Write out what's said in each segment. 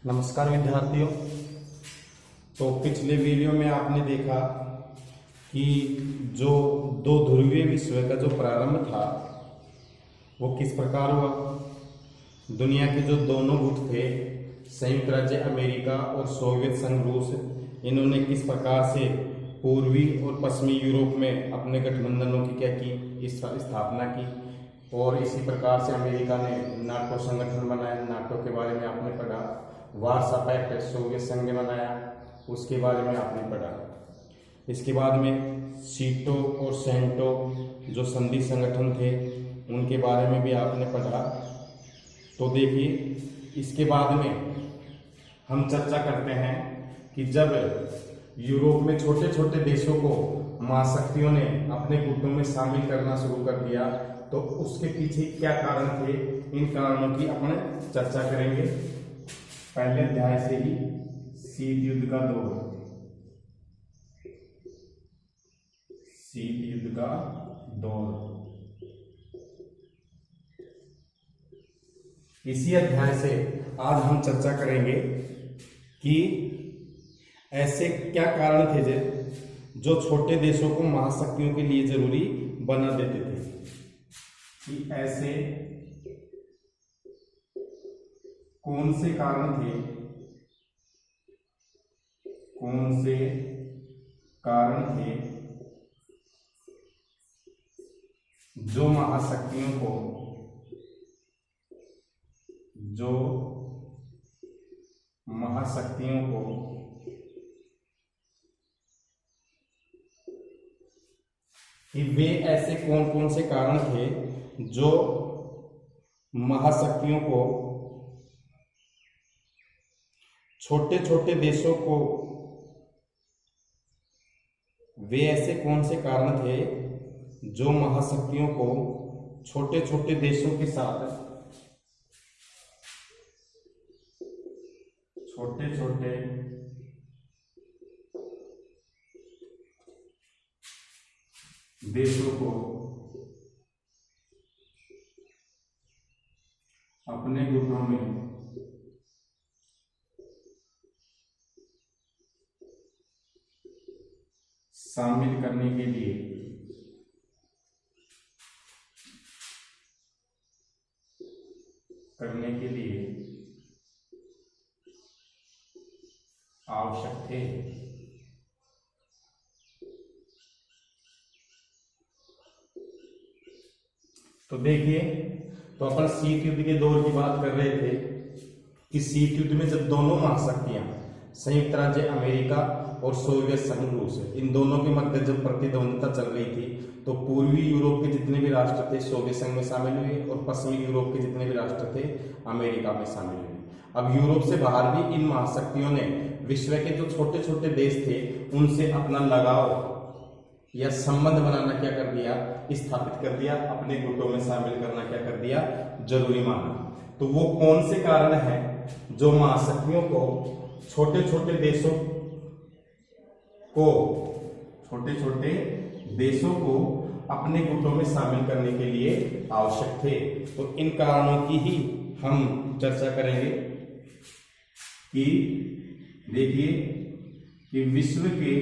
नमस्कार विद्यार्थियों। तो पिछले वीडियो में आपने देखा कि जो दो ध्रुवीय विश्व का जो प्रारंभ था वो किस प्रकार हुआ। दुनिया के जो दोनों गुट थे, संयुक्त राज्य अमेरिका और सोवियत संघ रूस, इन्होंने किस प्रकार से पूर्वी और पश्चिमी यूरोप में अपने गठबंधनों की क्या की स्थापना की। और इसी प्रकार से अमेरिका ने नाटो संगठन बनाया। नाटो के बारे में आपने पढ़ा। वार्सा पैक्ट सोवियत संघ ने बनाया, उसके बारे में आपने पढ़ा। इसके बाद में सीटो और सेंटो जो संधि संगठन थे उनके बारे में भी आपने पढ़ा। तो देखिए, इसके बाद में हम चर्चा करते हैं कि जब यूरोप में छोटे छोटे देशों को महाशक्तियों ने अपने गुटों में शामिल करना शुरू कर दिया तो उसके पीछे क्या कारण थे, इन कारणों की अपन चर्चा करेंगे। पहले अध्याय से ही शीत युद्ध का दौर, शीत युद्ध का दौर। इसी अध्याय से आज हम चर्चा करेंगे कि ऐसे क्या कारण थे जो छोटे देशों को महाशक्तियों के लिए जरूरी बना देते थे। कि ऐसे कौन से कारण थे, कौन से कारण थे जो महाशक्तियों को कि वे ऐसे कौन कौन से कारण थे जो महाशक्तियों को छोटे छोटे देशों को, वे ऐसे कौन से कारण थे जो महाशक्तियों को छोटे छोटे देशों के साथ, छोटे छोटे देशों को अपने गुटों में शामिल करने के लिए आवश्यक थे। तो देखिए, तो अपन शीत युद्ध के दौर की बात कर रहे थे कि शीत युद्ध में जब दोनों महाशक्तियां संयुक्त राज्य अमेरिका और सोवियत संघ रूस, इन दोनों के मध्य जब प्रतिद्वंद्विता चल रही थी तो पूर्वी यूरोप के जितने भी राष्ट्र थे सोवियत संघ में शामिल हुए और पश्चिमी यूरोप के जितने भी राष्ट्र थे अमेरिका में शामिल हुए। अब यूरोप से बाहर भी इन महाशक्तियों ने विश्व के जो छोटे छोटे देश थे उनसे अपना लगाव या संबंध बनाना क्या कर दिया, स्थापित कर दिया, अपने गुटों में शामिल करना क्या कर दिया, जरूरी माना। तो वो कौन से कारण हैं जो महाशक्तियों को छोटे छोटे देशों को अपने गुटों में शामिल करने के लिए आवश्यक थे। तो इन कारणों की ही हम चर्चा करेंगे कि देखिए कि विश्व के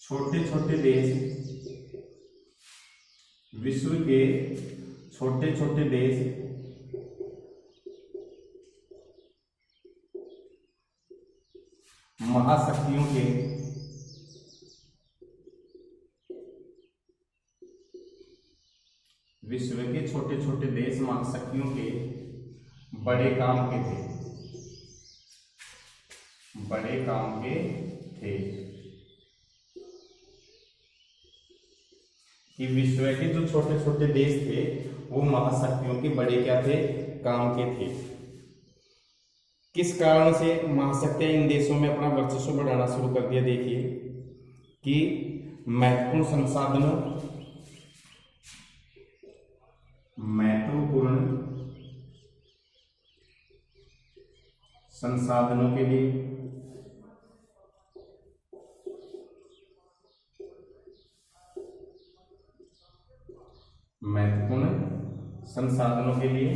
छोटे छोटे देश महाशक्तियों के विश्व के छोटे छोटे देश महाशक्तियों के बड़े काम के थे कि विश्व के जो छोटे छोटे देश थे वो महाशक्तियों के बड़े क्या थे, काम के थे। किस कारण से महाशक्तियां इन देशों में अपना वर्चस्व बढ़ाना शुरू कर दिया। देखिए कि महत्वपूर्ण संसाधनों के लिए महत्वपूर्ण संसाधनों के लिए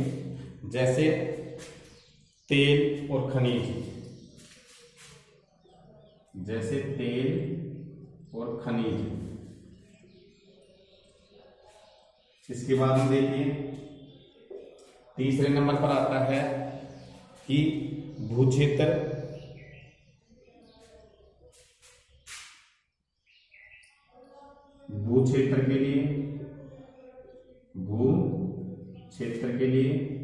जैसे तेल और खनिज, जैसे तेल और खनिज। इसके बाद में देखिए तीसरे नंबर पर आता है कि भूक्षेत्र, भूक्षेत्र के लिए, भू क्षेत्र के लिए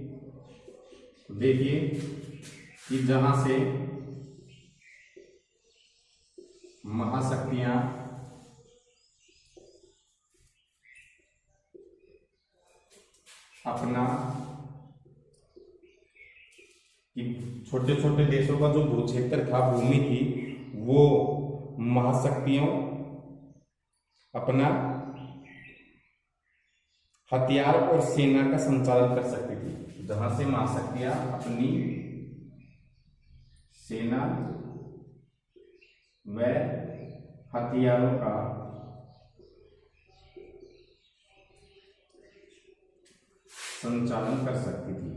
देखिए कि जहां से महाशक्तियां अपना, कि छोटे छोटे देशों का जो भू क्षेत्र था, भूमि थी, वो महाशक्तियों अपना हथियार और सेना का संचालन कर सकती थी। जहां से महाशक्तियां अपनी सेना व हथियारों का संचालन कर सकती थी,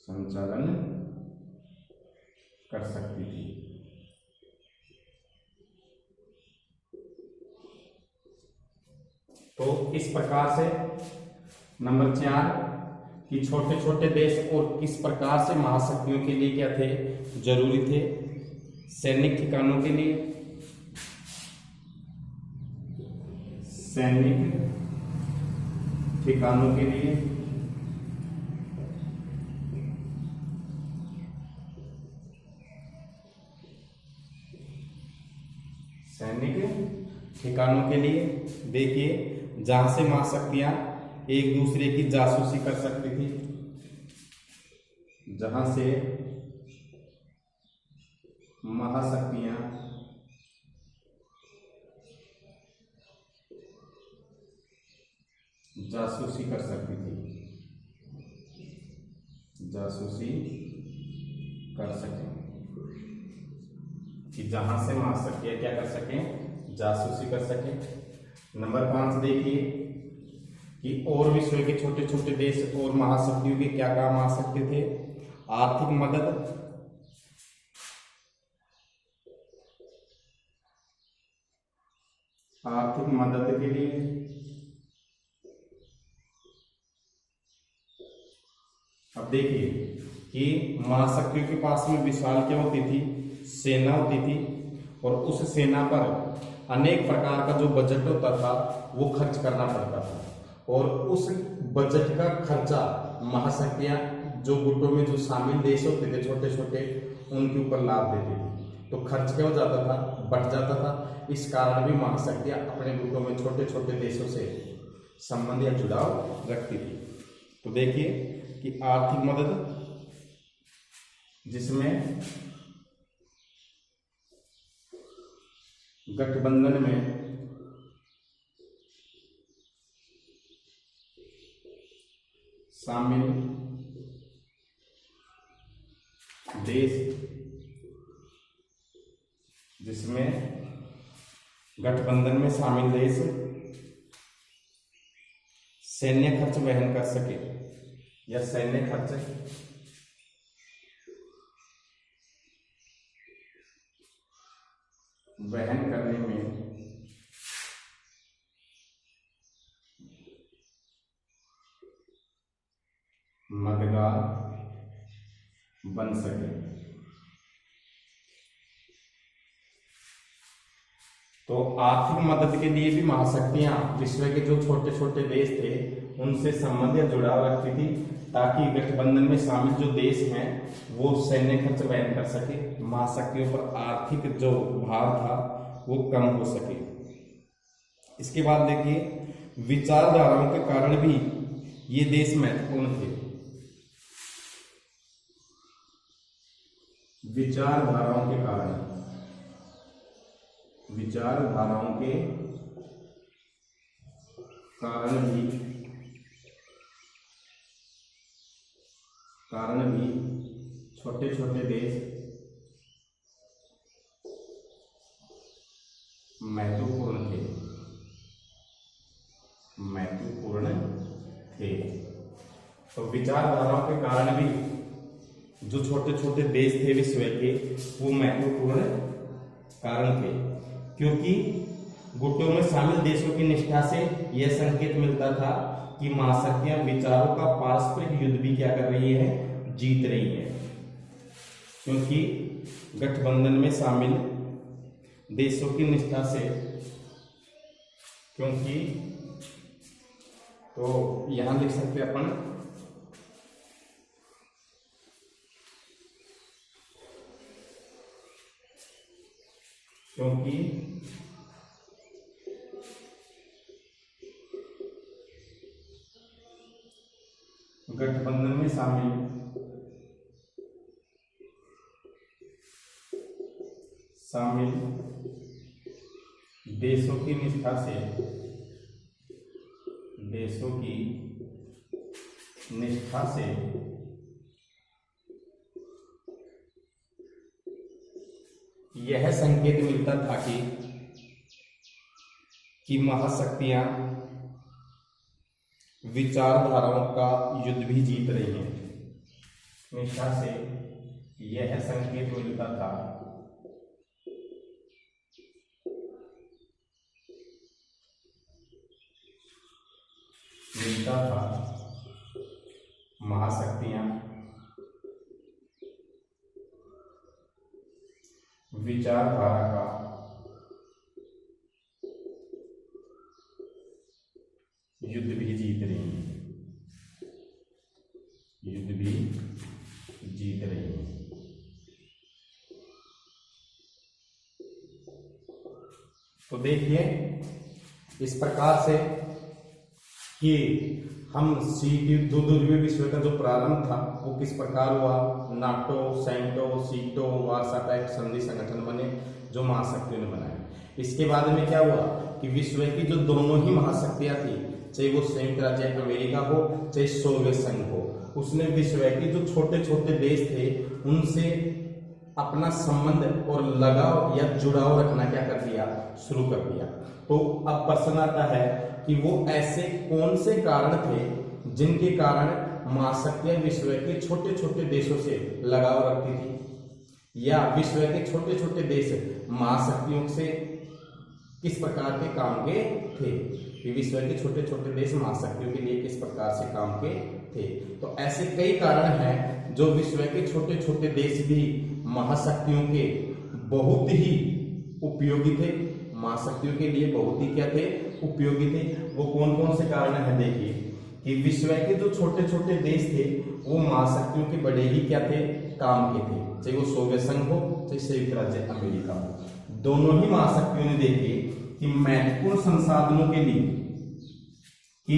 संचालन कर सकती थी। तो इस प्रकार से नंबर 4 कि छोटे छोटे देश और किस प्रकार से महाशक्तियों के लिए क्या थे, जरूरी थे। सैनिक ठिकानों के लिए, सैनिक ठिकानों के लिए, सैनिक ठिकानों के लिए देखिए जहां से महाशक्तियां एक दूसरे की जासूसी कर सकती थी, जहां से महाशक्तियां जासूसी कर सकती थी, जासूसी कर सकें, कि जहां से महाशक्तियां क्या कर सकें, जासूसी कर सकें। नंबर 5 देखिए कि और विश्व के छोटे छोटे देश और महाशक्तियों के क्या काम आ सकते थे। आर्थिक मदद, आर्थिक मदद के लिए, अब देखिए कि महाशक्तियों के पास में विशाल क्या होती थी, सेना होती थी, और उस सेना पर अनेक प्रकार का जो बजट होता था वो खर्च करना पड़ता था, और उस बजट का खर्चा महाशक्तियां जो गुटों में जो शामिल देश होते थे छोटे छोटे, उनके ऊपर लाद देती थी। तो खर्च क्या हो जाता था, बढ़ जाता था। इस कारण भी महाशक्तियां अपने गुटों में छोटे छोटे देशों से संबंध या जुड़ाव रखती थी। तो देखिए कि आर्थिक मदद, जिसमें गठबंधन में शामिल देश, जिसमें गठबंधन में शामिल देश सैन्य खर्च वहन कर सके, या सैन्य खर्च वहन करने में मददगार बन सके। तो आर्थिक मदद के लिए भी महाशक्तियां विश्व के जो छोटे छोटे देश थे उनसे संबंध या जुड़ाव रखती थी, ताकि गठबंधन में शामिल जो देश हैं वो सैन्य खर्च वहन कर सके, महाशक्तियों पर आर्थिक जो भार था वो कम हो सके। इसके बाद देखिए विचारधाराओं के कारण भी ये देश महत्वपूर्ण थे। विचारधाराओं के कारण, विचारधाराओं के कारण भी छोटे छोटे देश महत्वपूर्ण थे, महत्वपूर्ण थे। तो विचारधाराओं के कारण भी जो छोटे छोटे देश थे विश्व के, वो महत्वपूर्ण कारण थे, क्योंकि गुटों में शामिल देशों की निष्ठा से यह संकेत मिलता था कि महाशक्तियां विचारों का पारस्परिक युद्ध भी क्या कर रही है, जीत रही है। क्योंकि गठबंधन में शामिल देशों की निष्ठा से, क्योंकि तो यहां लिख सकते हैं अपन, क्योंकि गठबंधन में शामिल देशों की निष्ठा से यह संकेत मिलता था कि महाशक्तियां विचारधाराओं का युद्ध भी जीत रही हैं। निष्ठा से यह संकेत मिलता था महाशक्तियां विचारधारा का युद्ध भी जीत रही हैं, तो देखिए इस प्रकार से कि हम दो ध्रुवीय विश्व का जो प्रारंभ था वो किस प्रकार हुआ। नाटो, सेंटो, सीटो, वार्सा का एक संधि संगठन बने जो महाशक्तियों ने बनाए। इसके बाद में क्या हुआ कि विश्व की जो दोनों ही महाशक्तियां थी, चाहे वो संयुक्त राज्य अमेरिका हो चाहे सोवियत संघ हो, उसने विश्व के जो छोटे छोटे देश थे उनसे अपना संबंध और लगाव या जुड़ाव रखना क्या कर दिया, शुरू कर दिया। तो अब प्रश्न आता है कि वो ऐसे कौन से कारण थे जिनके कारण महाशक्तियां विश्व के छोटे छोटे देशों से लगाव रखती थी, या विश्व के छोटे छोटे देश महाशक्तियों से किस प्रकार के काम के थे, कि विश्व के छोटे छोटे देश महाशक्तियों के लिए किस प्रकार से काम के थे। तो ऐसे कई कारण हैं जो विश्व के छोटे छोटे देश भी महाशक्तियों के बहुत ही उपयोगी थे, महाशक्तियों के लिए बहुत ही क्या थे, उपयोगी थे। वो कौन कौन से कारण है, देखिए कि विश्व के जो छोटे छोटे देश थे वो महाशक्तियों के बड़े ही क्या थे, काम के थे, चाहे वो सोवियत संघ हो चाहे संयुक्त राज्य अमेरिका हो। दोनों ही महाशक्तियों ने देखे कि महत्वपूर्ण संसाधनों के लिए, कि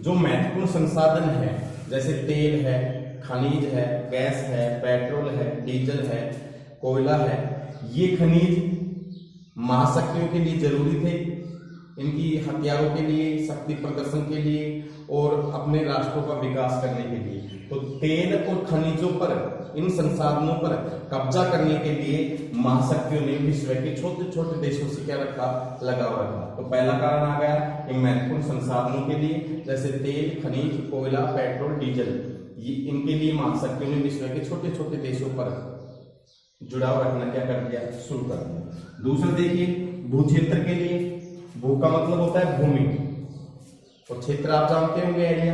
जो महत्वपूर्ण संसाधन है जैसे तेल है, खनिज है, गैस है, पेट्रोल है, डीजल है, कोयला है, ये खनिज महाशक्तियों के लिए जरूरी थे, इनकी हथियारों के लिए, शक्ति प्रदर्शन के लिए और अपने राष्ट्रों का विकास करने के लिए। तो तेल और खनिजों पर, इन संसाधनों पर कब्जा करने के लिए महाशक्तियों ने विश्व के छोटे छोटे देशों से क्या रखा, लगाव रखा। तो पहला कारण आ गया कि महत्वपूर्ण संसाधनों के लिए जैसे तेल, खनिज, कोयला, पेट्रोल, डीजल, ये इनके लिए महाशक्तियों ने विश्व के छोटे छोटे देशों पर जुड़ाव रखना क्या कर दिया, शुरू कर दिया। दूसरा देखिए भू क्षेत्र के लिए, भू का मतलब होता है भूमि, और क्षेत्र आप जानते होंगे एरिया,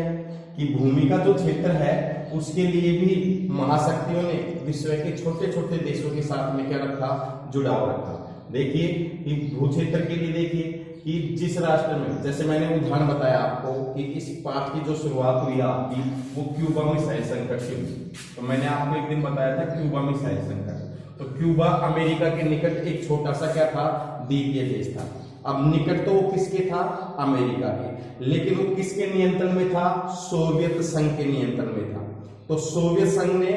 कि भूमि का जो क्षेत्र है उसके लिए भी महाशक्तियों ने विश्व के छोटे छोटे देशों के साथ में क्या रखा, जुड़ाव रखा। देखिए कि भू क्षेत्र के लिए देखिए कि जिस राष्ट्र में, जैसे मैंने उदाहरण बताया आपको कि इस पाठ की जो शुरुआत हुई आपकी वो क्यूबा मिसाइल संकट से हुई, तो मैंने आपको एक दिन बताया था क्यूबा मिसाइल संकट। तो क्यूबा अमेरिका के निकट एक छोटा सा क्या था, द्वीपीय देश था। अब निकट तो वो किसके था, अमेरिका के, लेकिन वो किसके नियंत्रण में था, सोवियत संघ के नियंत्रण में था। तो सोवियत संघ ने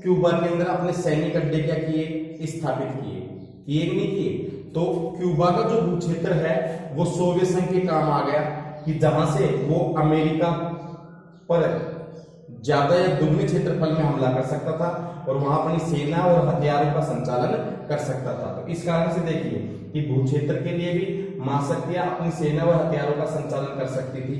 क्यूबा के अंदर अपने सैनिक अड्डे क्या किए, स्थापित किए कि नहीं किए। तो क्यूबा का जो भू क्षेत्र है वो सोवियत संघ के काम आ गया, कि जहां से वो अमेरिका पर ज्यादा या दुगने क्षेत्रफल में हमला कर सकता था और वहां अपनी सेना और हथियारों का संचालन कर सकता था। तो इस कारण से देखिए कि भू क्षेत्र के लिए भी महाशक्तियां अपनी सेना और हथियारों का संचालन कर सकती थी।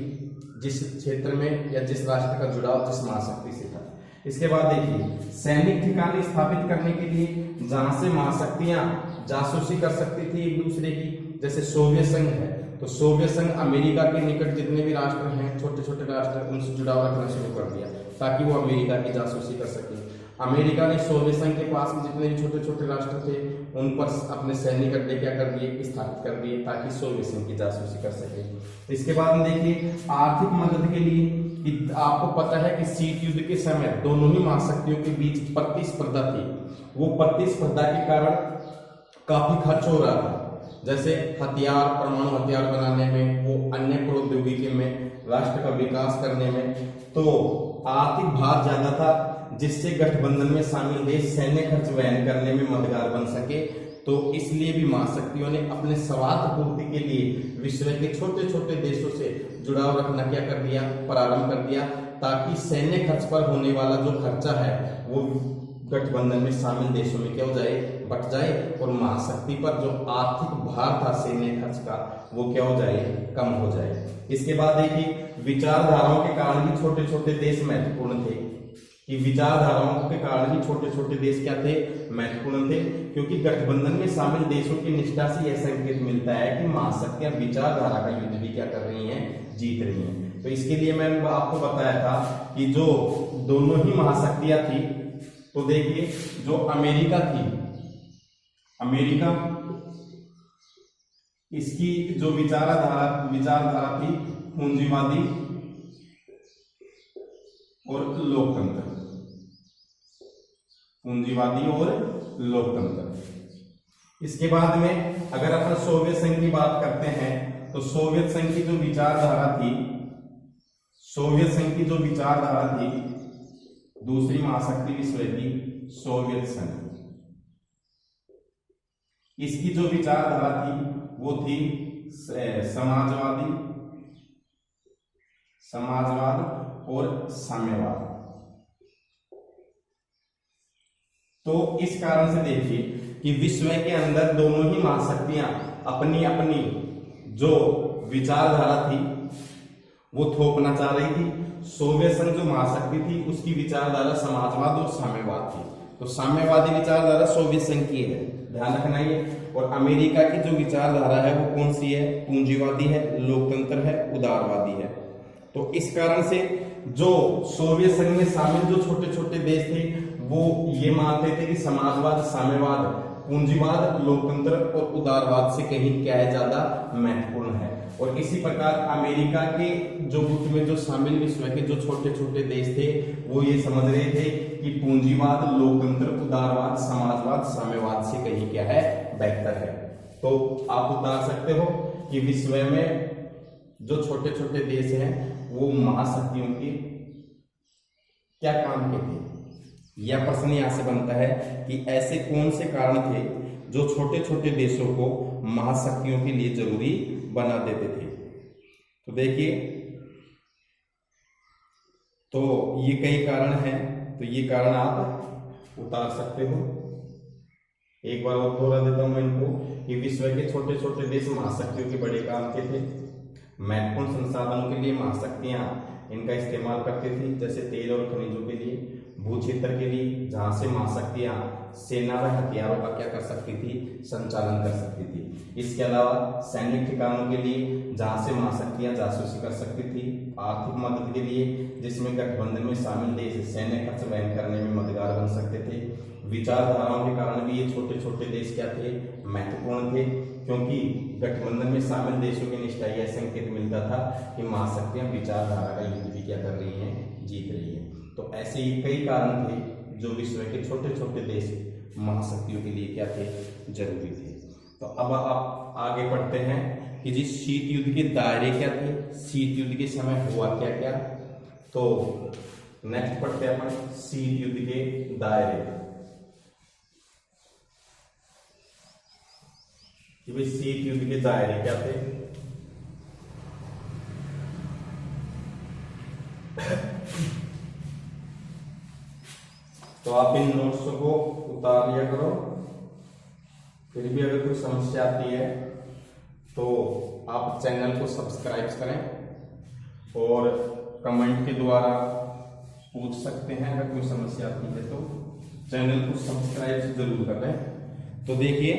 जिस क्षेत्र में या जिस राष्ट्र का जुड़ाव जिस महाशक्ति से था। इसके बाद देखिए सैनिक ठिकाने स्थापित करने के लिए जहां से महाशक्तियां जासूसी कर सकती थी एक दूसरे की, जैसे सोवियत संघ है, तो सोवियत संघ अमेरिका के निकट जितने भी राष्ट्र हैं, छोटे छोटे राष्ट्र, उनसे जुड़ाव रखना शुरू कर दिया ताकि वो अमेरिका की जासूसी कर सके। अमेरिका ने सोवियत संघ के पास में जितने भी छोटे छोटे राष्ट्र थे उन पर अपने सैनिक अड्डे क्या कर दिए, स्थापित कर दिए ताकि सोवियत संघ की जासूसी कर सके। इसके बाद में देखिए आर्थिक मदद के लिए कि आपको पता है कि शीत युद्ध के समय दोनों ही महाशक्तियों के बीच प्रतिस्पर्धा थी। वो प्रतिस्पर्धा के कारण काफी खर्च हो रहा था, जैसे हथियार, परमाणु हथियार बनाने में, वो अन्य प्रौद्योगिकी में, राष्ट्र का विकास करने में, तो आर्थिक भार ज्यादा था जिससे गठबंधन में शामिल देश सैन्य खर्च वहन करने में मददगार बन सके। तो इसलिए भी महाशक्तियों ने अपने स्वार्थ पूर्ति के लिए विश्व के छोटे छोटे देशों से जुड़ाव रखना क्या कर दिया, प्रारंभ कर दिया, ताकि सैन्य खर्च पर होने वाला जो खर्चा है वो गठबंधन में शामिल देशों में क्या हो जाए, बट जाए, और महाशक्ति पर जो आर्थिक भार था सैन्य खर्च का वो क्या हो जाए, कम हो जाए। इसके बाद देखिए विचारधाराओं के कारण भी छोटे छोटे देश महत्वपूर्ण थे, कि विचारधाराओं के कारण ही छोटे छोटे देश क्या थे, महत्वपूर्ण थे, क्योंकि गठबंधन में शामिल देशों की निष्ठा से यह संकेत मिलता है कि महाशक्तियां विचारधारा का युद्ध भी क्या कर रही हैं, जीत रही हैं। तो इसके लिए मैंने आपको बताया था कि जो दोनों ही महाशक्तियां थी, तो देखिए जो अमेरिका थी, अमेरिका इसकी जो विचारधारा थी पूंजीवादी और लोकतंत्र, पूंजीवादी और लोकतंत्र। इसके बाद में अगर अपन सोवियत संघ की बात करते हैं तो सोवियत संघ की जो विचारधारा थी, सोवियत संघ की जो विचारधारा थी, दूसरी महाशक्ति विश्व की सोवियत संघ, इसकी जो विचारधारा थी वो थी समाजवाद और साम्यवाद। तो इस कारण से देखिए कि विश्व के अंदर दोनों ही महाशक्तियां अपनी अपनी जो विचारधारा थी वो थोपना चाह रही थी। सोवियत संघ जो महाशक्ति थी उसकी विचारधारा समाजवाद और साम्यवाद थी, तो साम्यवादी विचारधारा सोवियत संघ की है, ध्यान रखना ये। और अमेरिका की जो विचारधारा है वो कौन सी है, पूंजीवादी है, लोकतंत्र है, उदारवादी है। तो इस कारण से जो सोवियत संघ में शामिल जो छोटे छोटे देश थे वो ये मानते थे कि समाजवाद, साम्यवाद, पूंजीवाद, लोकतंत्र और उदारवाद से कहीं क्या है, ज्यादा महत्वपूर्ण है। और इसी प्रकार अमेरिका के जो गुट में जो शामिल विश्व के जो छोटे छोटे देश थे वो ये समझ रहे थे कि पूंजीवाद, लोकतंत्र, उदारवाद, समाजवाद, साम्यवाद से कहीं क्या है, बेहतर है। तो आप उतार सकते हो कि विश्व में जो छोटे छोटे देश हैं वो महाशक्तियों के क्या काम के थे। यह प्रश्न यहां से बनता है कि ऐसे कौन से कारण थे जो छोटे छोटे देशों को महाशक्तियों के लिए जरूरी बना देते थे। तो देखिए, तो ये कई कारण हैं, तो ये कारण आप उतार सकते हो। एक बार और दोहरा देता हूं मैं इनको कि विश्व के छोटे छोटे देश महाशक्तियों के बड़े काम के थे। महत्वपूर्ण संसाधनों के लिए महाशक्तियां इनका इस्तेमाल करती थी, जैसे तेल और खनिजों के लिए, भू क्षेत्र के लिए जहां से महाशक्तियां सेना व हथियारों का क्या कर सकती थी, संचालन कर सकती थी। इसके अलावा सैनिक ठिकानों के लिए जहां से महाशक्तियां जासूसी कर सकती थी, आर्थिक मदद के लिए जिसमें गठबंधन में शामिल देश सैन्य खर्च वहन करने में मददगार बन सकते थे। विचारधाराओं के कारण भी ये छोटे छोटे देश क्या थे, महत्वपूर्ण थे, क्योंकि गठबंधन में शामिल देशों की निष्ठा यह संकेत मिलता था कि महाशक्तियां विचारधारा का युद्ध भी क्या कर रही हैं, जीत रही हैं। तो ऐसे ही कई कारण थे जो विश्व के छोटे छोटे देश महाशक्तियों के लिए क्या थे, जरूरी थे। तो अब आप आगे पढ़ते हैं कि जी शीत युद्ध के दायरे क्या थे, शीत युद्ध के समय हुआ क्या क्या। तो नेक्स्ट पढ़ते हैं अपन शीत युद्ध के दायरे कि भाई शीत युद्ध के दायरे क्या थे। तो आप इन नोट्स को उतार लिया करो, फिर भी अगर कोई समस्या आती है तो आप चैनल को सब्सक्राइब करें और कमेंट के द्वारा पूछ सकते हैं। अगर कोई समस्या आती है तो चैनल को सब्सक्राइब जरूर कर लें। तो देखिए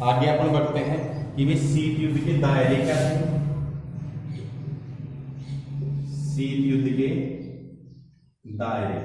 आगे अपन बढ़ते हैं कि वे शीत युद्ध के दायरे क्या थे। शीत युद्ध के दायरे,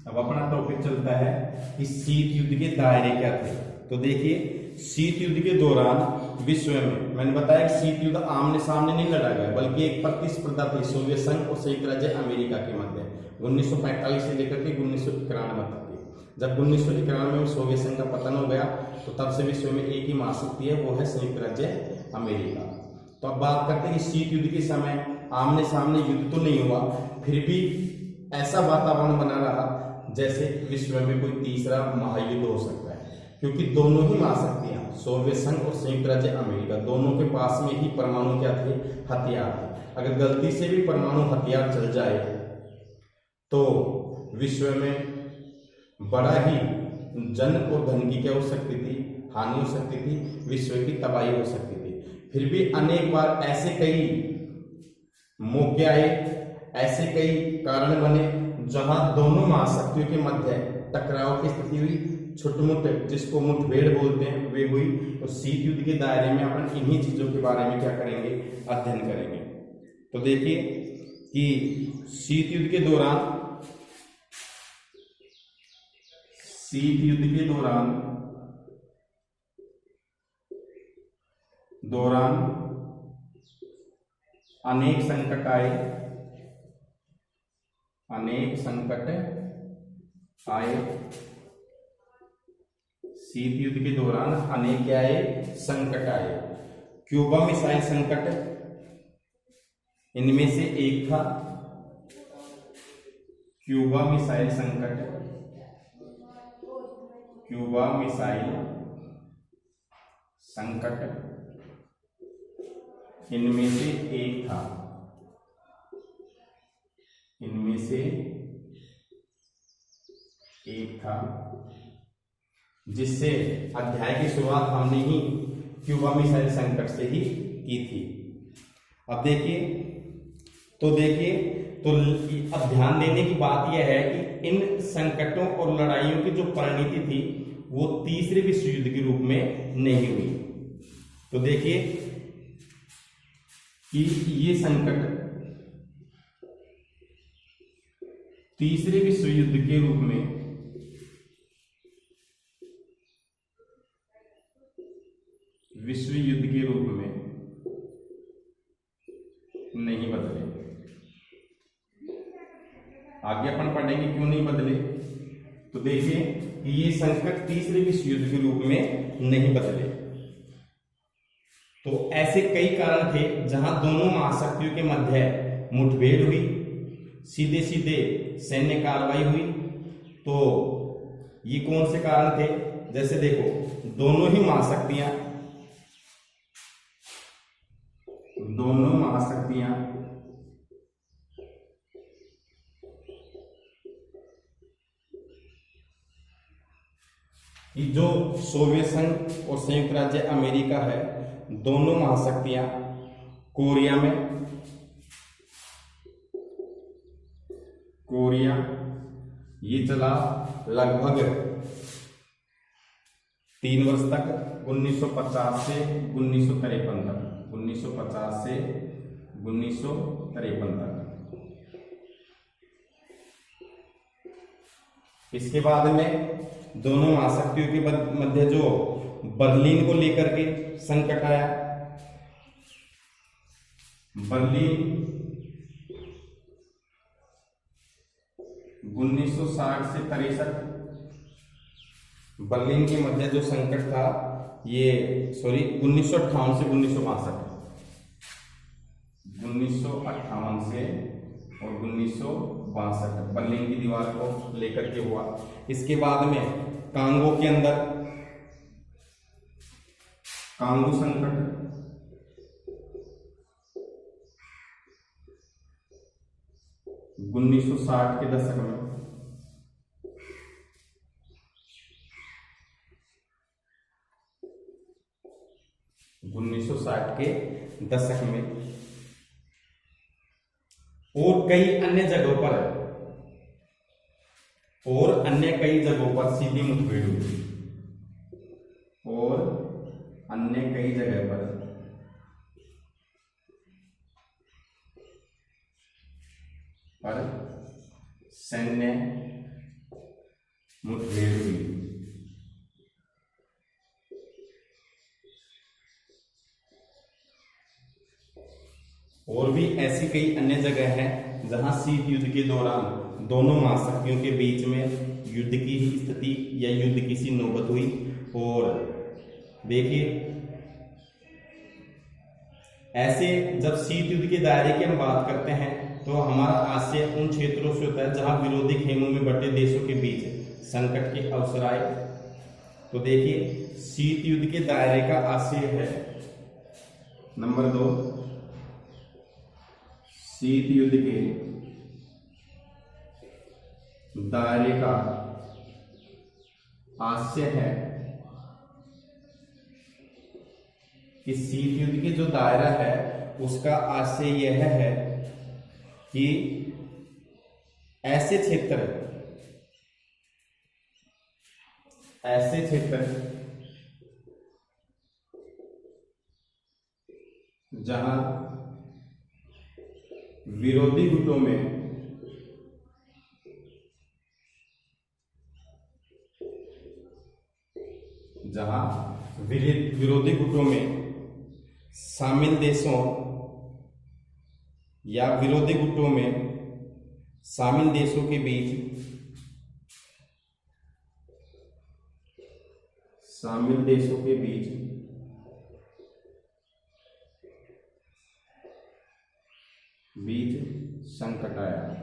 अब अपना टॉपिक चलता है कि शीत युद्ध के दायरे क्या थे। तो देखिए शीत युद्ध के दौरान विश्व में, मैंने बताया कि शीत युद्ध आमने सामने नहीं लड़ा गया बल्कि एक प्रतिस्पर्धा थी सोवियत संघ और संयुक्त राज्य अमेरिका के मध्य 1945 से लेकर के 1991 तक की। जब 1991 में सोवियत संघ का पतन हो गया तो तब से विश्व में एक ही महाशक्ति है, वो है संयुक्त राज्य अमेरिका। तो अब बात करते हैं कि शीत युद्ध के समय आमने सामने युद्ध तो नहीं हुआ, फिर भी ऐसा वातावरण बना रहा जैसे विश्व में कोई तीसरा महायुद्ध हो सकता है, क्योंकि दोनों ही महाशक्तियां सोवियत संघ और संयुक्त राज्य अमेरिका दोनों के पास में ही परमाणु क्या थे, हथियार थे। अगर गलती से भी परमाणु हथियार चल जाए तो विश्व में बड़ा ही जन और धन की क्या हो सकती थी, हानि हो सकती थी, विश्व की तबाही हो सकती थी। फिर भी अनेक बार ऐसे कई मौके आए, ऐसे कई कारण बने जहां दोनों महाशक्तियों के मध्य टकराव की स्थिति हुई, छुटमुट जिसको मुठभेड़ बोलते हैं वे हुई। तो शीत युद्ध के दायरे में अपन इन्हीं चीजों के बारे में क्या करेंगे, अध्ययन करेंगे। तो देखिए कि शीत युद्ध के दौरान अनेक संकट आए, शीत युद्ध के दौरान अनेक क्या आए, संकट आए। क्यूबा मिसाइल संकट इनमें से एक था। क्यूबा मिसाइल संकट इनमें से एक था, जिससे अध्याय की शुरुआत हमने ही क्यूबा मिसाइल संकट से ही की थी। अब देखिए तो अब ध्यान देने की बात यह है कि इन संकटों और लड़ाइयों की जो परिणति थी वो तीसरे विश्व युद्ध के रूप में नहीं हुई। तो देखिए कि ये संकट तीसरे विश्व युद्ध के रूप में नहीं बदले। आगे अपन पढ़ेंगे क्यों नहीं बदले। तो देखिए कि ये संकट तीसरे विश्व युद्ध के रूप में नहीं बदले। तो ऐसे कई कारण थे जहां दोनों महाशक्तियों के मध्य मुठभेड़ हुई, सीधे सीधे सैन्य कार्रवाई हुई। तो ये कौन से कारण थे, जैसे देखो दोनों महाशक्तियां कि जो सोवियत संघ और संयुक्त राज्य अमेरिका है, दोनों महाशक्तियां कोरिया ये चला लगभग 3 वर्ष तक, 1950 से 1953 तक, 1950 से 1953 तक। इसके बाद में दोनों महाशक्तियों के मध्य जो बर्लिन को लेकर के संकट आया, बर्लिन 1960 से 63, बर्लिन के मध्य जो संकट था ये 1958 से 1962, 1958 से और 1962 बर्लिन की दीवार को लेकर के हुआ। इसके बाद में कांगो के अंदर कांगो संकट, उन्नीस सौ 60 के दशक में, दशक में और कई अन्य जगहों पर सीधी मुठभेड़ हुई और अन्य कई जगह पर सैन्य मुठभेड़ हुई। और भी ऐसी कई अन्य जगह हैं जहां शीत युद्ध के दौरान दोनों महाशक्तियों के बीच में युद्ध की ही स्थिति या युद्ध की सी नौबत हुई। और देखिए, ऐसे जब शीत युद्ध के दायरे की हम बात करते हैं तो हमारा आशय उन क्षेत्रों से होता है जहां विरोधी खेमों में बटे देशों के बीच संकट के अवसर आए। तो देखिए, शीत युद्ध के दायरे का आशय है नंबर 2, शीत युद्ध के दायरे का आशय है कि शीत युद्ध के जो दायरा है उसका आशय यह है कि ऐसे क्षेत्र जहां विरोधी गुटों में शामिल देशों या विरोधी गुटों में शामिल देशों के बीच संकट आया।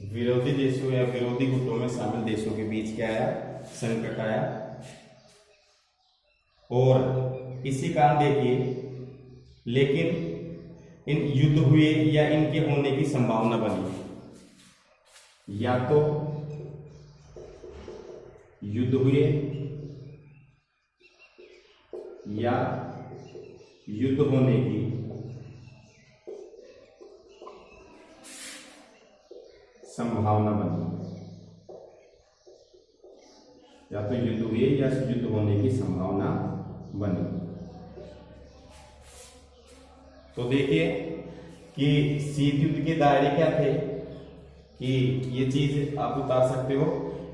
विरोधी देशों या विरोधी गुटों में शामिल देशों के बीच क्या आया? संकट आया। और इसी कारण देखिए, लेकिन इन युद्ध हुए या इनके होने की संभावना बनी। या तो युद्ध हुए या युद्ध होने की संभावना बनी। या तो युद्ध हुए या युद्ध होने की संभावना बनी। तो देखिए कि शीत युद्ध के दायरे क्या थे, कि ये चीज आप उतार सकते हो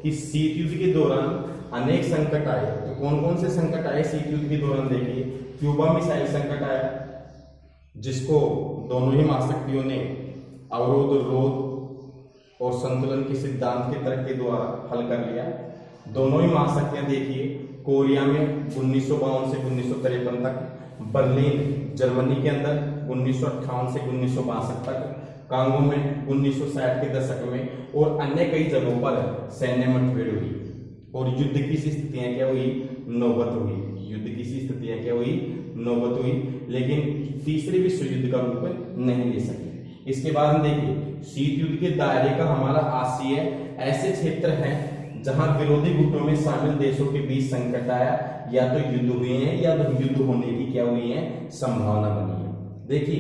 कि शीत युद्ध के दौरान अनेक संकट आए। तो कौन कौन से संकट आए शीत युद्ध के दौरान? देखिए, क्यूबा मिसाइल संकट आया, जिसको दोनों ही महाशक्तियों ने अवरोध, रोध और संतुलन के सिद्धांत के तर्क के द्वारा हल कर लिया। दोनों ही महाशक्तियां देखिए, कोरिया में 1952 से 1953 तक, बर्लिन जर्मनी के अंदर 1958 से 1962 तक, कांगो में 1960 के दशक में, और अन्य कई जगहों पर सैन्य मुठभेड़ हुई और युद्ध की स्थितियां क्या हुई? नौबत हुई। युद्ध की स्थितियां क्या हुई? नौबत हुई। लेकिन तीसरे विश्व युद्ध का रूप नहीं ले सके। इसके बाद हम देखिए, शीत युद्ध के दायरे का हमारा आशय ऐसे क्षेत्र हैं जहां विरोधी गुटों में शामिल देशों के बीच संकट आया, या तो युद्ध हुए हैं या तो युद्ध होने की क्या हुई है? संभावना बनी है। देखिए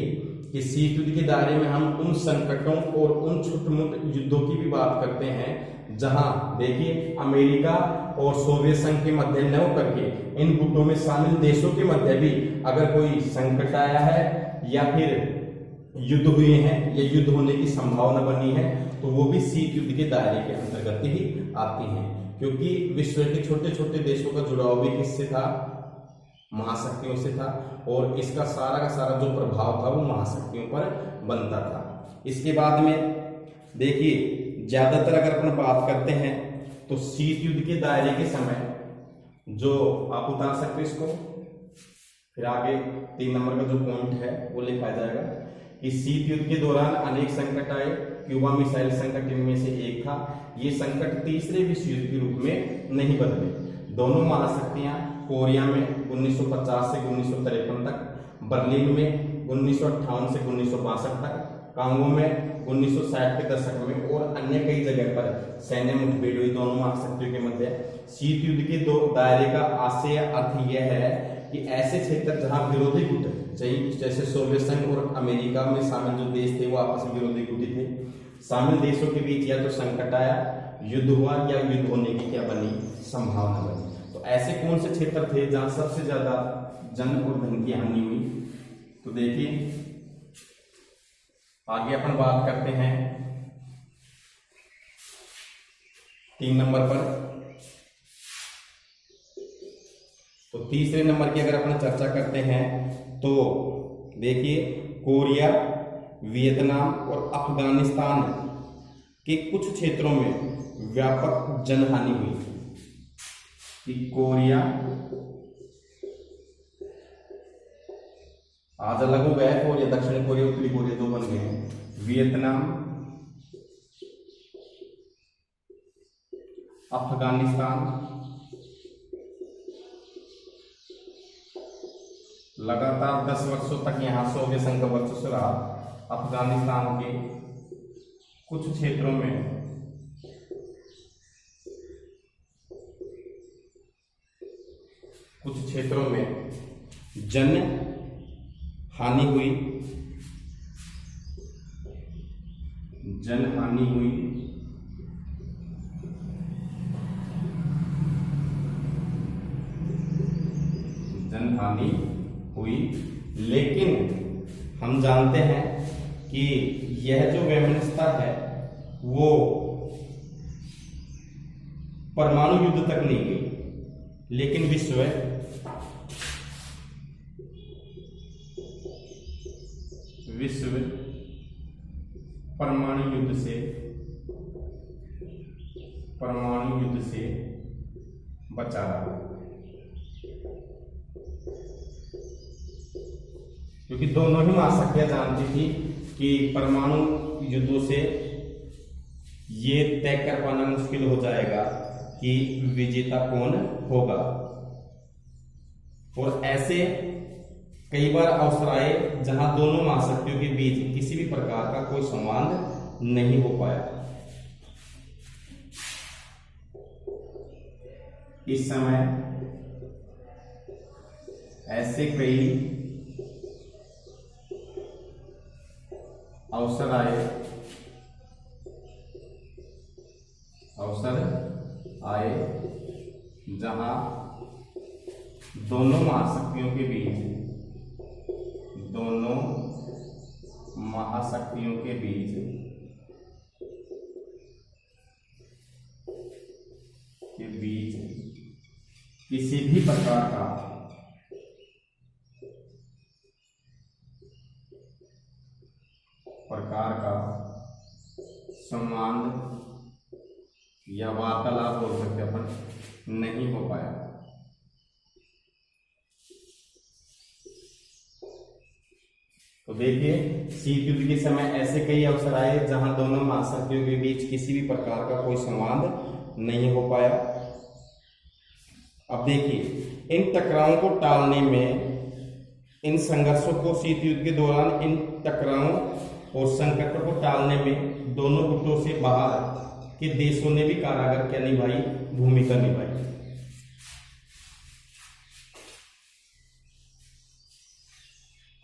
कि शीत युद्ध के दायरे में हम उन संकटों और उन छोटे-मोटे युद्धों की भी बात करते हैं जहां देखिए अमेरिका और सोवियत संघ के मध्य न होकर के इन गुटों में शामिल देशों के मध्य भी अगर कोई संकट आया है या फिर युद्ध हुए हैं या युद्ध होने की संभावना बनी है, तो वो भी शीत युद्ध के दायरे के अंतर्गत ही आती हैं। क्योंकि विश्व के छोटे छोटे देशों का जुड़ाव भी किससे था? महाशक्तियों से था, और इसका सारा का सारा जो प्रभाव था वो महाशक्तियों पर बनता था। इसके बाद में देखिए, ज्यादातर अगर अपन बात करते हैं तो शीत युद्ध के दायरे के समय जो आप उतार सकते इसको, फिर आगे 3 नंबर का जो पॉइंट है वो लिखा जाएगा कि शीत युद्ध के दौरान अनेक संकट आए। क्यूबा मिसाइल संकट इनमें से एक था। ये संकट तीसरे विश्व युद्ध के रूप में नहीं बदले। दोनों महाशक्तियां कोरिया में 1950 से 1953 तक, बर्लिन में 1958 से 1962 तक, कांगो में 1960 के दशक में और अन्य कई जगह पर सैन्य मुठभेड़ हुई दोनों महाशक्तियों के मध्य। शीत युद्ध के दो दायरे का आशय अर्थ यह है कि ऐसे क्षेत्र जहां विरोधी गुट जैसे सोवियत संघ और अमेरिका में शामिल जो देश थे वो आपस में विरोधी गुट थे, शामिल देशों के बीच या तो संकट आया, युद्ध हुआ या युद्ध होने की क्या बनी संभावना बनी। तो ऐसे कौन से क्षेत्र थे जहां सबसे ज्यादा जन और धन की हानि हुई? तो देखिए आगे अपन बात करते हैं 3 नंबर पर। तो तीसरे नंबर की अगर अपन चर्चा करते हैं तो देखिए कोरिया, वियतनाम और अफगानिस्तान के कुछ क्षेत्रों में व्यापक जनहानि हुई। कि कोरिया आज अलग हो गया है, कोरिया दक्षिण कोरिया उत्तरी कोरिया दो बन गए हैं। वियतनाम, अफगानिस्तान लगातार 10 वर्षों तक यहां सोवियत संघ का वर्चस्व रहा। अफगानिस्तान के कुछ क्षेत्रों में जन हानि हुई, जनहानि हुई। जनहानि हुई, लेकिन हम जानते हैं कि यह जो वैमनस्यता है वो परमाणु युद्ध तक नहीं गई, लेकिन विश्व परमाणु युद्ध से बचा रहा। क्योंकि दोनों ही महाशक्तियां जानती थी कि परमाणु युद्धों से ये तय कर पाना मुश्किल हो जाएगा कि विजेता कौन होगा। और ऐसे कई बार अवसर आए जहां दोनों महाशक्तियों के बीच किसी भी प्रकार का कोई संवाद नहीं हो पाया। इस समय ऐसे कई अवसर आए जहां दोनों महाशक्तियों के बीच किसी भी प्रकार का संवाद या वार्तालाप हो सकते अपन नहीं हो पाया। तो देखिए शीत युद्ध के समय ऐसे कई अवसर आए जहां दोनों महाशक्तियों के बीच किसी भी प्रकार का कोई संवाद नहीं हो पाया। अब देखिए इन टकरावों को टालने में, इन संघर्षों को शीत युद्ध के दौरान इन टकरावों और संकटों को टालने में दोनों गुटों से बाहर के देशों ने भी कारागर क्या निभाई, भूमिका निभाई।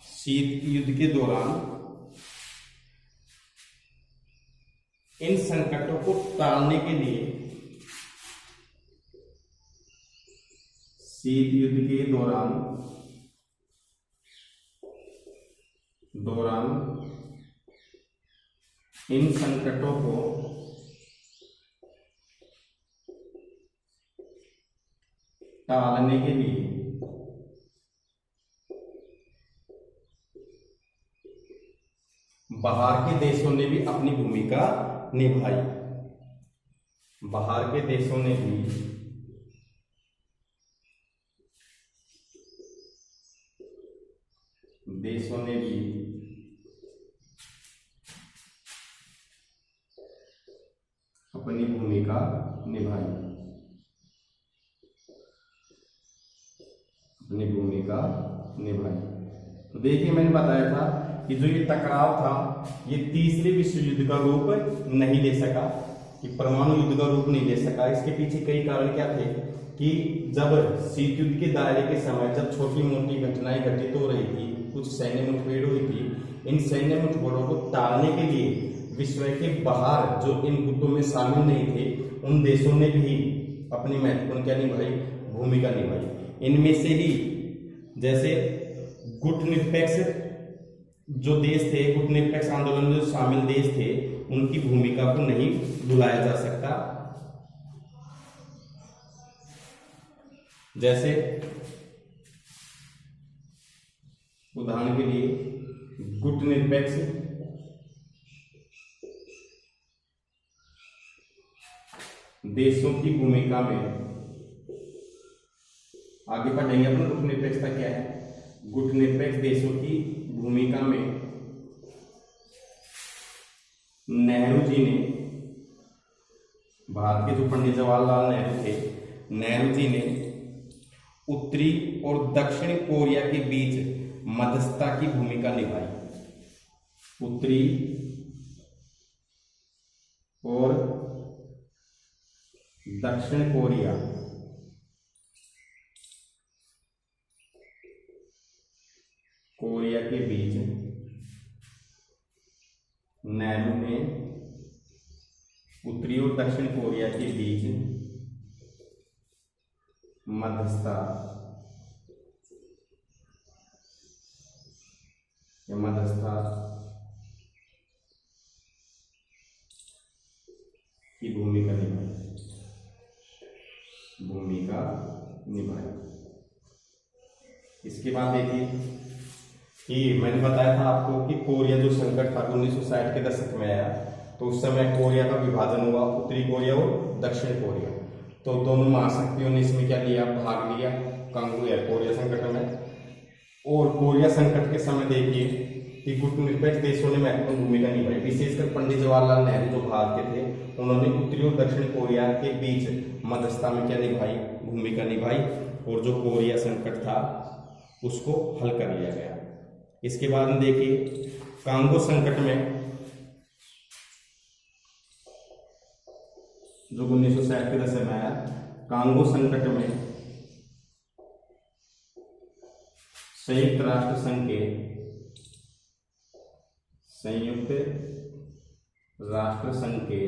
शीत युद्ध के दौरान इन संकटों को टालने के लिए शीत युद्ध के दौरान इन संकटों को टालने के लिए बाहर के देशों ने भी अपनी भूमिका निभाई। बाहर के देशों ने भी अपनी भूमिका निभाई। तो देखिए मैंने बताया था कि जो ये टकराव था ये तीसरे विश्व युद्ध का रूप नहीं ले सका, कि परमाणु युद्ध का रूप नहीं ले सका। इसके पीछे कई कारण क्या थे कि जब शीत युद्ध के दायरे के समय जब छोटी मोटी घटनाएं घटित हो रही थी, कुछ सैन्य मुठभेड़ हुई थी, इन सैन्य मुठभेड़ों को टालने के लिए विश्व के बाहर जो इन गुटों में शामिल नहीं थे उन देशों ने भी अपनी महत्वपूर्ण क्या निभाई, भूमिका निभाई। इनमें से ही जैसे गुट निरपेक्ष जो देश थे, गुट निरपेक्ष आंदोलन में जो शामिल देश थे, उनकी भूमिका को नहीं भुलाया जा सकता। जैसे उदाहरण के लिए गुट निरपेक्ष देशों की भूमिका में, आगे पढ़ेंगे अपन गुट निरपेक्षता क्या है। गुट निरपेक्ष देशों की भूमिका में नेहरू जी ने, भारत के जो पंडित जवाहरलाल नेहरू थे, नेहरू जी ने उत्तरी और दक्षिण कोरिया के बीच मध्यस्थता की भूमिका निभाई। उत्तरी और दक्षिण कोरिया के बीच नेहरू ने उत्तरी और दक्षिण कोरिया के बीच मध्यस्थता की भूमिका निभाई। इसके बाद देखिए कि मैंने बताया था आपको कि कोरिया जो संकट था 1960 के दशक में आया, तो उस समय कोरिया का विभाजन हुआ, उत्तरी कोरिया और दक्षिण कोरिया। तो दोनों महाशक्तियों ने इसमें क्या लिया, भाग लिया कोरिया संकट में। और कोरिया संकट के समय देखिए कि गुटनिरपेक्ष देशों ने महत्वपूर्ण भूमिका निभाई, विशेषकर पंडित जवाहरलाल नेहरू जो भारत के थे, उन्होंने उत्तरी और दक्षिण कोरिया के बीच मध्यस्थता में क्या निभाई, भूमिका निभाई, और जो कोरिया संकट था उसको हल कर लिया गया। इसके बाद में देखिए कांगो संकट में जो 1960 के दशक में आया, कांगो संकट में संयुक्त राष्ट्र संघ के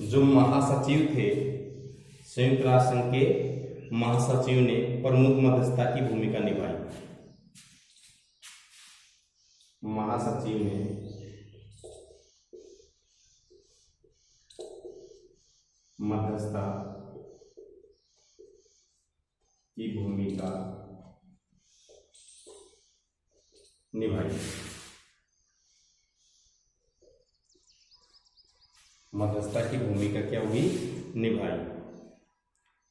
जो महासचिव थे, संयुक्त राष्ट्र संघ के महासचिव ने प्रमुख मध्यस्थता की भूमिका निभाई। महासचिव ने मध्यस्थता की भूमिका निभाई। मध्यस्थता की भूमिका क्या हुई, निभाई।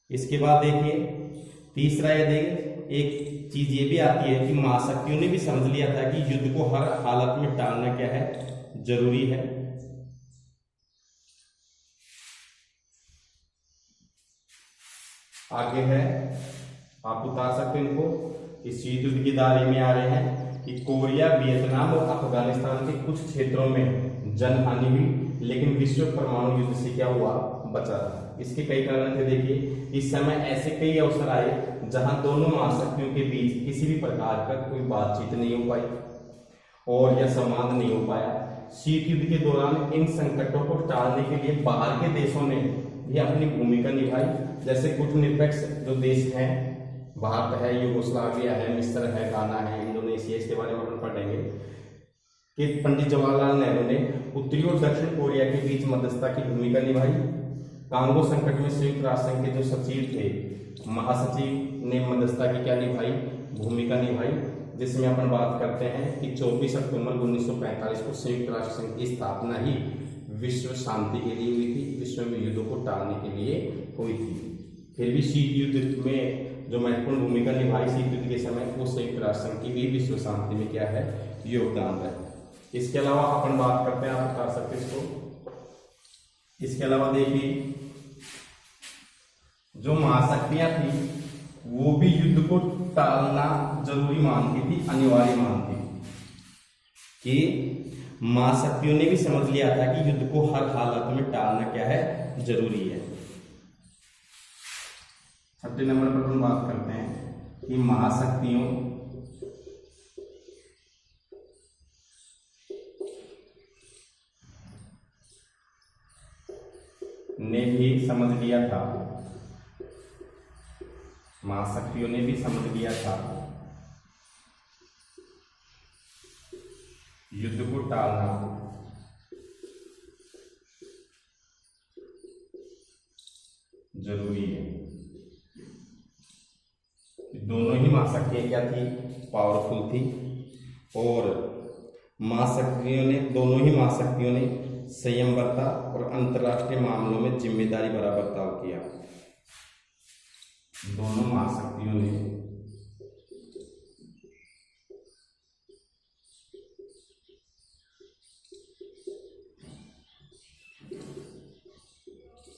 इसके बाद देखिए तीसरा, ये देखिए एक चीज ये भी आती है कि महाशक्तियों ने भी समझ लिया था कि युद्ध को हर हालत में टालना क्या है, जरूरी है। आगे है, आप उतार सकते हैं इनको, इस युद्ध की दायरे में आ रहे हैं कि कोरिया, वियतनाम और अफगानिस्तान के कुछ क्षेत्रों में जनहानि हुई, लेकिन विश्व परमाणु युद्ध से क्या हुआ, बचा था। इसके कई कारण थे। देखिए इस समय ऐसे कई अवसर आए जहां दोनों महाशक्तियों के बीच किसी भी प्रकार का कोई बातचीत नहीं हो पाई और या संवाद नहीं हो पाया। शीत युद्ध के दौरान इन संकटों को टालने के लिए बाहर के देशों ने भी अपनी भूमिका निभाई। जैसे गुटनिरपेक्ष जो देश हैं, भारत है, यूगोस्लाविया है, मिस्र है, घाना है, इंडोनेशिया, इसके बारे में अपन पढ़ेंगे कि पंडित जवाहरलाल नेहरू ने उत्तरी और दक्षिण कोरिया के बीच मध्यस्थता की भूमिका निभाई। कांगो संकट में संयुक्त राष्ट्र संघ के जो सचिव थे, महासचिव ने मध्यस्थता की क्या निभाई, भूमिका निभाई, जिसमें अपन बात करते हैं कि 24 अक्टूबर 1945 को संयुक्त राष्ट्र संघ की स्थापना ही विश्व शांति के लिए हुई थी, विश्व में युद्धों को टालने के लिए हुई थी। फिर भी शीत युद्ध में जो महत्वपूर्ण भूमिका निभाई शीत युद्ध के समय, वो संयुक्त राष्ट्र संघ की भी विश्व शांति में क्या है, योगदान है। इसके अलावा अपन बात करते हैं, आप बता सकते इसको। इसके अलावा देखिए जो महाशक्तियां थी वो भी युद्ध को टालना जरूरी मानती थी, अनिवार्य मानती थी, कि महाशक्तियों ने भी समझ लिया था कि युद्ध को हर हालत में टालना क्या है, जरूरी है। छठे नंबर पर हम बात करते हैं कि महाशक्तियों ने भी समझ लिया था, महाशक्तियों ने भी समझ लिया था युद्ध को टालना जरूरी है। दोनों ही महाशक्तियां क्या थी, पावरफुल थी, और महाशक्तियों ने, दोनों ही महाशक्तियों ने संयम बरता और अंतरराष्ट्रीय मामलों में जिम्मेदारी भरा बर्ताव किया। दोनों महाशक्तियों ने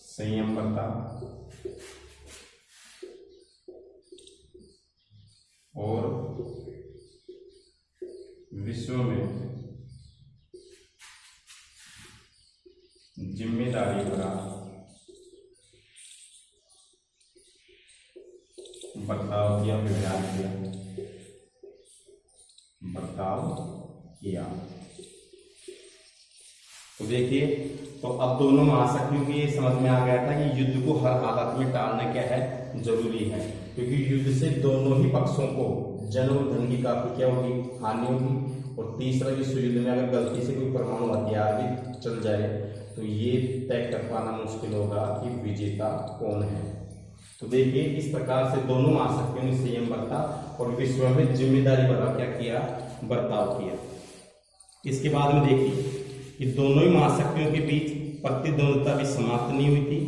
संयम बरता और विश्व में जिम्मेदारी भरा बर्ताव किया, व्यवहार किया, बर्ताव किया। तो देखिए, तो अब दोनों महाशक्तियों की ये समझ में आ गया था कि युद्ध को हर हालत में टालना क्या है, जरूरी है, क्योंकि युद्ध से दोनों ही पक्षों को जन और धन की काफी क्या होगी, हानि होगी। और तीसरा, विश्व युद्ध में अगर गलती से कोई परमाणु हथियार भी चल जाए तो ये तय कर पाना मुश्किल होगा कि विजेता कौन है। तो देखिए, इस प्रकार से दोनों महाशक्तियों ने संयम बरता और विश्व में जिम्मेदारी भरा क्या किया, बर्ताव किया। इसके बाद में देखिए कि दोनों ही महाशक्तियों के बीच प्रतिद्वंद्विता भी समाप्त नहीं हुई थी।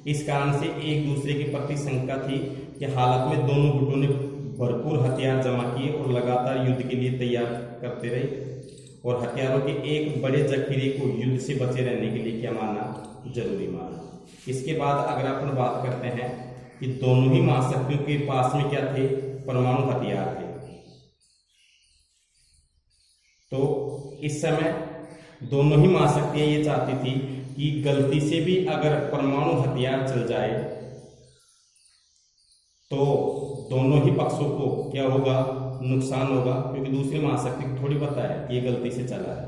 इस कारण से एक दूसरे के प्रति शंका थी कि हालत में दोनों गुटों ने भरपूर हथियार जमा किए और लगातार युद्ध के लिए तैयार करते रहे, और हथियारों के एक बड़े जखीरे को युद्ध से बचे रहने के लिए क्या माना, जरूरी माना। इसके बाद अगर अपन बात करते हैं कि दोनों ही महाशक्तियों के पास में क्या थे, परमाणु हथियार थे। तो इस समय दोनों ही महाशक्तियां ये चाहती थी कि गलती से भी अगर परमाणु हथियार चल जाए तो दोनों ही पक्षों को क्या होगा, नुकसान होगा, क्योंकि दूसरी महाशक्ति को थोड़ी पता है ये गलती से चला है।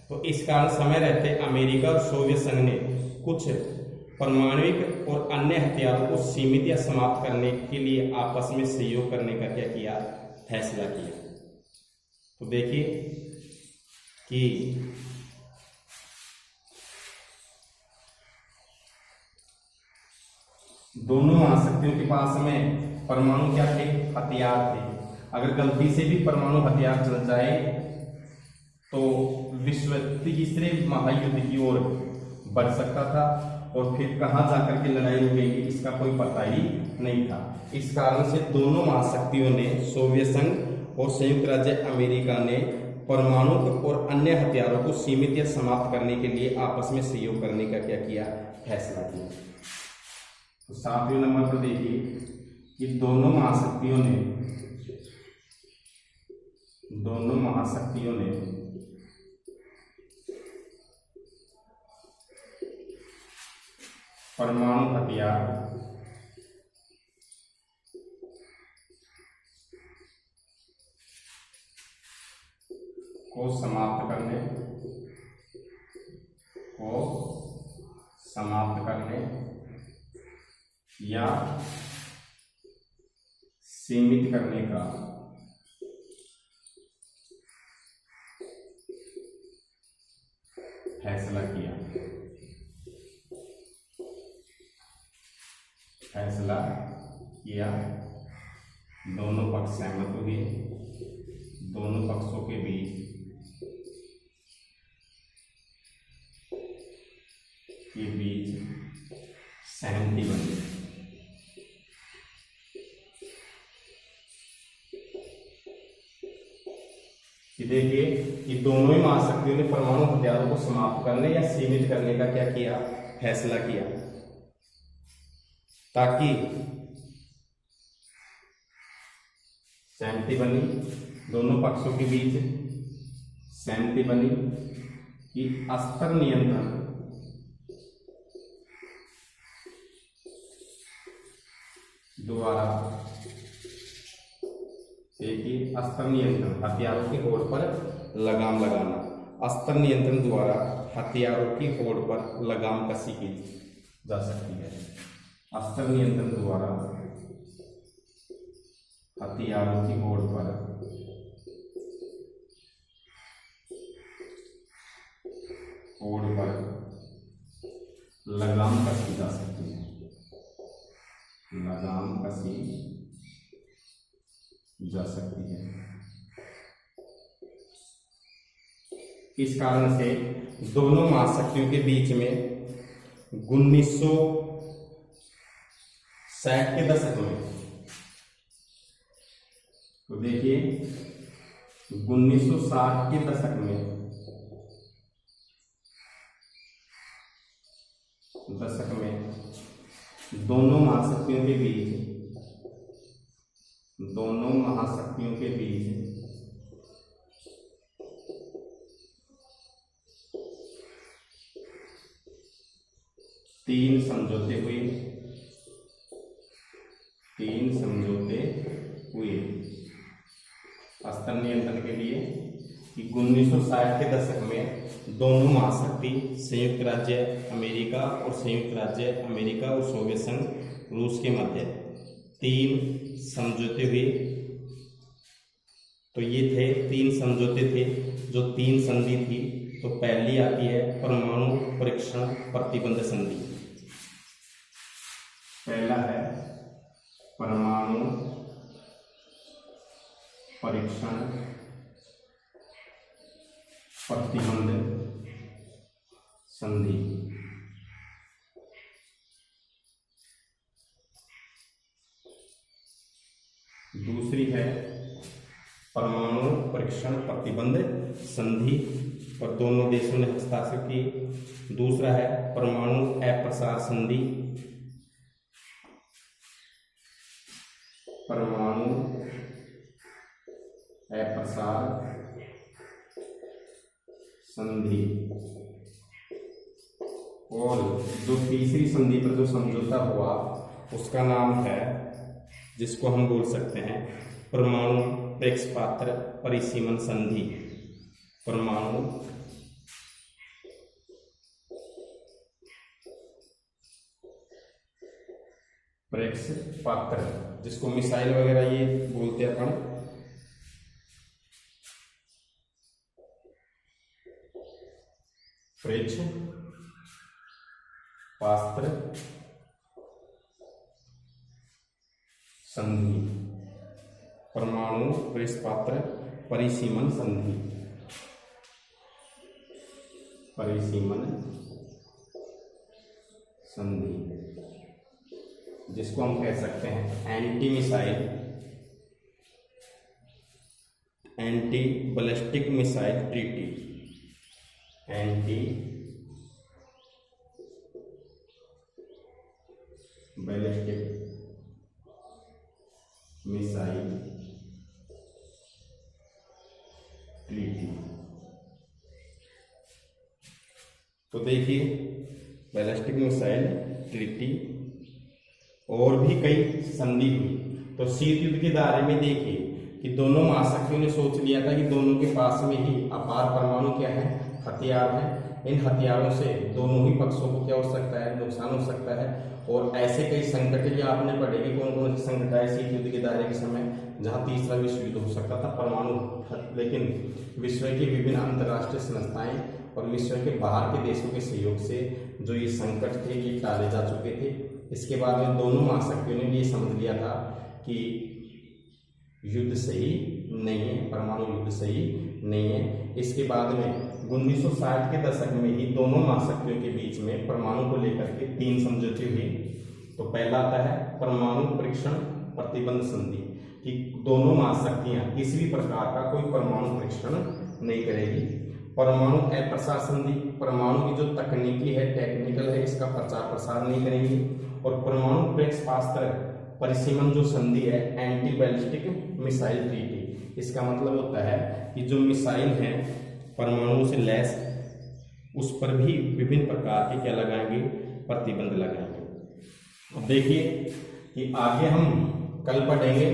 तो इस कारण समय रहते अमेरिका और सोवियत संघ ने कुछ परमाणविक और अन्य हथियारों को सीमित या समाप्त करने के लिए आपस में सहयोग करने का क्या किया, फैसला किया। तो देखिए कि दोनों महाशक्तियों के पास में परमाणु क्या थे, हथियार थे। अगर गलती से भी परमाणु हथियार चल जाए तो विश्व तीसरे महायुद्ध की ओर बढ़ सकता था, और फिर कहां जाकर के लड़ाई हो गई इसका कोई पता ही नहीं था। इस कारण से दोनों महाशक्तियों ने, सोवियत संघ और संयुक्त राज्य अमेरिका ने, परमाणु और अन्य हथियारों को सीमित या समाप्त करने के लिए आपस में सहयोग करने का क्या किया, फैसला किया। तो 7वें नंबर पर देखिए कि दोनों महाशक्तियों ने परमाणु हथियार को समाप्त करने या सीमित करने का फैसला किया। दोनों पक्ष सहमत हुए, दोनों पक्षों के बीच सहमति बनी। कि देखिए कि दोनों ही महाशक्तियों ने परमाणु हथियारों को समाप्त करने या सीमित करने का क्या किया, फैसला किया, ताकि सहमति बनी दोनों पक्षों के बीच, सहमति बनी कि अस्त्र नियंत्रण द्वारा, देखिए अस्त्र नियंत्रण हथियारों की होड़ पर लगाम लगाना, अस्त्र नियंत्रण द्वारा हथियारों की होड़ पर लगाम कसी की जा सकती है। अस्त्र नियंत्रण द्वारा हथियारों की होड़ पर लगाम कसी जा सकती है, लगाम कसी जा सकती है। इस कारण से दोनों महाशक्तियों के बीच में 1960 के दशक में, तो देखिए 1960 के दशक में दोनों महाशक्तियों के बीच तीन समझौते हुए अस्त्र नियंत्रण के लिए कि 1960 के दशक में दोनों महाशक्ति संयुक्त राज्य अमेरिका और सोवियत संघ रूस के मध्य तीन समझौते हुए। तो ये थे तीन समझौते थे, जो तीन संधि थी। तो पहली आती है परमाणु परीक्षण प्रतिबंध संधि। पहला है परमाणु परीक्षण प्रतिबंध संधि। दूसरी है परमाणु परीक्षण प्रतिबंध संधि पर दोनों देशों ने हस्ताक्षर किए। दूसरा है परमाणु अप्रसार संधि। परमाणु अप्रसार संधि। और जो तीसरी संधि पर जो समझौता हुआ उसका नाम है, जिसको हम बोल सकते हैं परमाणु प्रेक्षपात्र परिसीमन संधि। परमाणु प्रेक्षपात्र, जिसको मिसाइल वगैरह ये बोलते हैं अपन। प्रेक्षपात्र संधि, परमाणु प्रेक्षपात्र परिसीमन संधि। जिसको हम कह सकते हैं anti missile, anti ballistic missile treaty. Anti ballistic missile treaty. तो देखिए बैलिस्टिक मिसाइल ट्रीटी और भी कई संधि हुई। तो शीत युद्ध के दायरे में देखिए कि दोनों महाशक्तियों ने सोच लिया था कि दोनों के पास में ही अपार परमाणु क्या है, हथियार है। इन हथियारों से दोनों ही पक्षों को क्या हो सकता है, नुकसान हो सकता है। और ऐसे कई संकट ये आपने पढ़े कि कौन कौन से संकट आए शीत युद्ध के दायरे के समय, जहाँ तीसरा विश्व युद्ध हो सकता था परमाणु। लेकिन विश्व की विभिन्न अंतर्राष्ट्रीय संस्थाएं और विश्व के बाहर के देशों के सहयोग से जो ये संकट थे ये टाले जा चुके थे। इसके बाद में दोनों महाशक्तियों ने भी ये समझ लिया था कि युद्ध सही नहीं है, परमाणु युद्ध सही नहीं है। इसके बाद में 1960 के दशक में ही दोनों महाशक्तियों के बीच में परमाणु को लेकर के तीन समझौते हुए। तो पहला आता है परमाणु परीक्षण प्रतिबंध संधि, कि दोनों महाशक्तियां किसी भी प्रकार का कोई परमाणु परीक्षण नहीं करेगी। परमाणु अप्रसार संधि, परमाणु की जो तकनीकी है, टेक्निकल है, इसका प्रचार प्रसार नहीं करेंगी। और परमाणु प्रेक्षपात्र परिसीमन जो संधि है एंटी बैलिस्टिक मिसाइल ट्रीटी। इसका मतलब होता है कि जो मिसाइल है परमाणु से लैस, उस पर भी विभिन्न प्रकार के क्या लगाएंगे, प्रतिबंध लगाएंगे। अब देखिए कि आगे हम कल पढ़ेंगे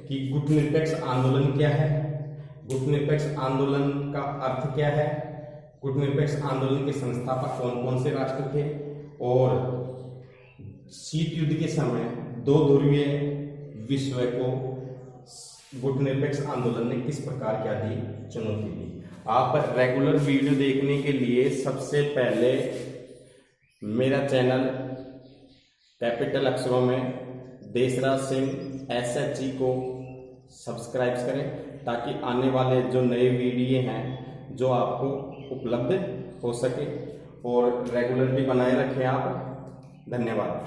कि गुटनिरपेक्ष आंदोलन क्या है, गुटनिरपेक्ष आंदोलन का अर्थ क्या है, गुटनिरपेक्ष आंदोलन के संस्थापक कौन कौन से राष्ट्र थे, और शीत युद्ध के समय दो ध्रुवीय विश्व को गुटनिरपेक्ष आंदोलन ने किस प्रकार क्या दी, चुनौती दी। आप रेगुलर वीडियो देखने के लिए सबसे पहले मेरा चैनल कैपिटल अक्षरों में देशराज सिंह SHG को सब्सक्राइब करें, ताकि आने वाले जो नए वीडियो हैं जो आपको उपलब्ध हो सके, और रेगुलरली बनाए रखें आप। धन्यवाद।